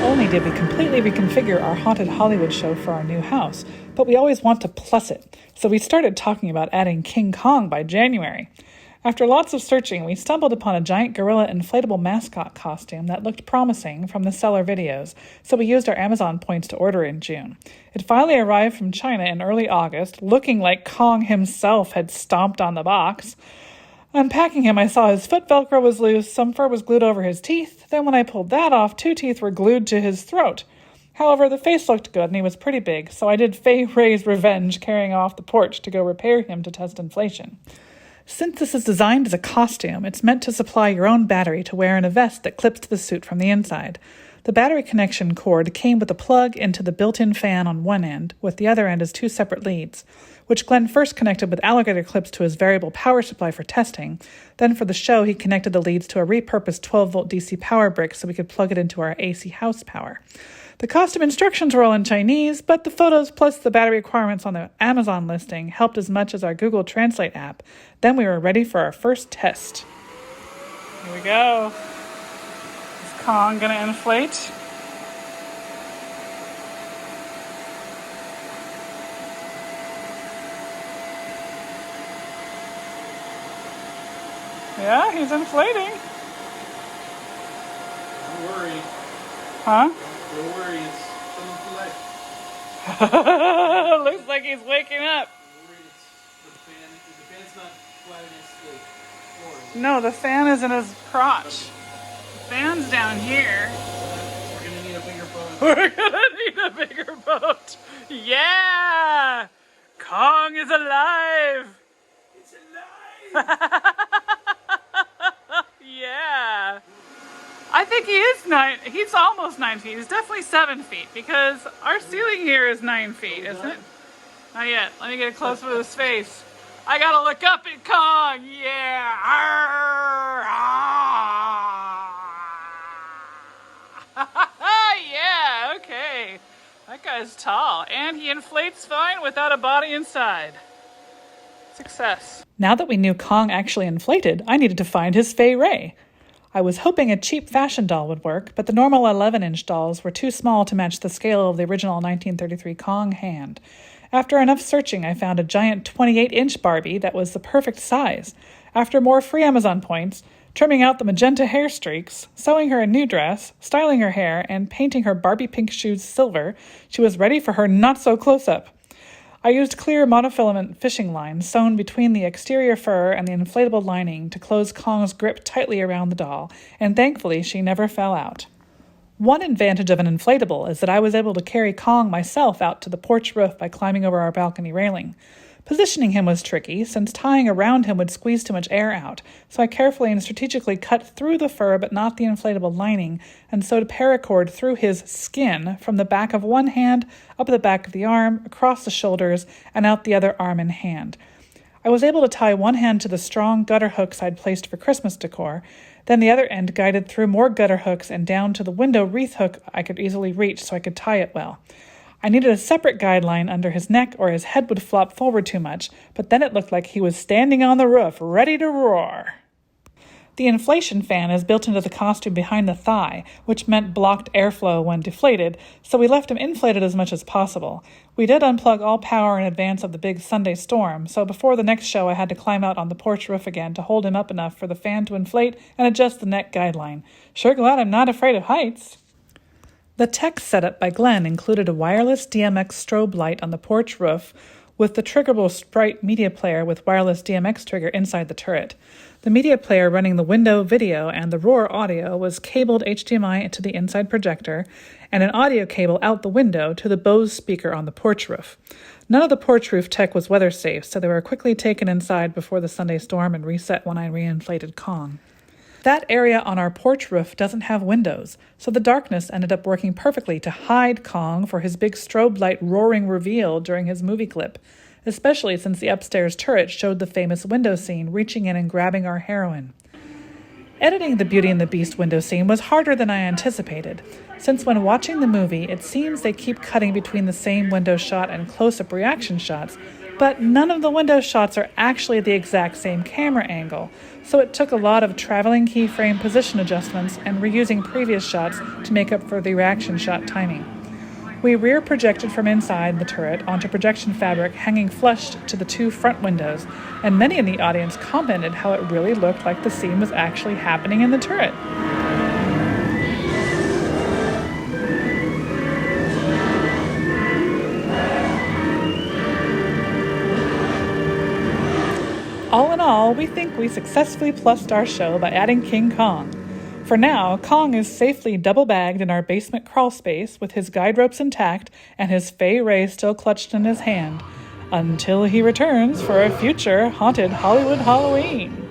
only did we completely reconfigure our haunted Hollywood show for our new house, but we always want to plus it, so we started talking about adding King Kong by January. After lots of searching, we stumbled upon a giant gorilla inflatable mascot costume that looked promising from the seller videos, so we used our Amazon points to order in June. It finally arrived from China in early August, looking like Kong himself had stomped on the box. Unpacking him, I saw his foot Velcro was loose, some fur was glued over his teeth, then when I pulled that off, 2 teeth were glued to his throat. However, the face looked good and he was pretty big, so I did Fay Wray's revenge carrying off the porch to go repair him to test inflation. Since this is designed as a costume, it's meant to supply your own battery to wear in a vest that clips to the suit from the inside. The battery connection cord came with a plug into the built-in fan on one end, with the other end as 2 separate leads, which Glenn first connected with alligator clips to his variable power supply for testing. Then for the show, he connected the leads to a repurposed 12-volt DC power brick so we could plug it into our AC house power. The costume instructions were all in Chinese, but the photos plus the battery requirements on the Amazon listing helped as much as our Google Translate app. Then we were ready for our first test. Here we go. Is Kong gonna inflate? Yeah, he's inflating. Don't worry. Huh? Don't worry, it's coming to life. Looks like he's waking up. Don't worry, the fan's not flat against the floor. No, the fan is in his crotch. The fan's down here. We're gonna need a bigger boat. We're gonna need a bigger boat. Yeah! Kong is alive! It's alive! Yeah. I think he is he's almost 9 feet. He's definitely 7 feet because our ceiling here is 9 feet, isn't it? Not yet. Let me get a close up of his face. I gotta look up at Kong. Yeah. Arr, ah. Yeah, okay. That guy's tall and he inflates fine without a body inside. Success. Now that we knew Kong actually inflated, I needed to find his Fay Wray. I was hoping a cheap fashion doll would work, but the normal 11-inch dolls were too small to match the scale of the original 1933 Kong hand. After enough searching, I found a giant 28-inch Barbie that was the perfect size. After more free Amazon points, trimming out the magenta hair streaks, sewing her a new dress, styling her hair, and painting her Barbie pink shoes silver, she was ready for her not-so-close-up. I used clear monofilament fishing line sewn between the exterior fur and the inflatable lining to close Kong's grip tightly around the doll, and thankfully she never fell out. One advantage of an inflatable is that I was able to carry Kong myself out to the porch roof by climbing over our balcony railing. Positioning him was tricky, since tying around him would squeeze too much air out, so I carefully and strategically cut through the fur but not the inflatable lining, and sewed paracord through his skin from the back of one hand, up the back of the arm, across the shoulders, and out the other arm and hand. I was able to tie one hand to the strong gutter hooks I'd placed for Christmas decor, then the other end guided through more gutter hooks and down to the window wreath hook I could easily reach so I could tie it well. I needed a separate guideline under his neck or his head would flop forward too much, but then it looked like he was standing on the roof, ready to roar. The inflation fan is built into the costume behind the thigh, which meant blocked airflow when deflated, so we left him inflated as much as possible. We did unplug all power in advance of the big Sunday storm, so before the next show I had to climb out on the porch roof again to hold him up enough for the fan to inflate and adjust the neck guideline. Sure glad I'm not afraid of heights. The tech setup by Glenn included a wireless DMX strobe light on the porch roof with the triggerable Sprite media player with wireless DMX trigger inside the turret. The media player running the window video and the roar audio was cabled HDMI into the inside projector and an audio cable out the window to the Bose speaker on the porch roof. None of the porch roof tech was weather safe, so they were quickly taken inside before the Sunday storm and reset when I reinflated Kong. That area on our porch roof doesn't have windows, so the darkness ended up working perfectly to hide Kong for his big strobe light roaring reveal during his movie clip, especially since the upstairs turret showed the famous window scene reaching in and grabbing our heroine. Editing the Beauty and the Beast window scene was harder than I anticipated, since when watching the movie, it seems they keep cutting between the same window shot and close-up reaction shots, But none of the window shots are actually the exact same camera angle, so it took a lot of traveling keyframe position adjustments and reusing previous shots to make up for the reaction shot timing. We rear projected from inside the turret onto projection fabric hanging flush to the 2 front windows, and many in the audience commented how it really looked like the scene was actually happening in the turret. All in all, we think we successfully plussed our show by adding King Kong. For now, Kong is safely double-bagged in our basement crawl space with his guide ropes intact and his Fay Wray still clutched in his hand, until he returns for a future haunted Hollywood Halloween.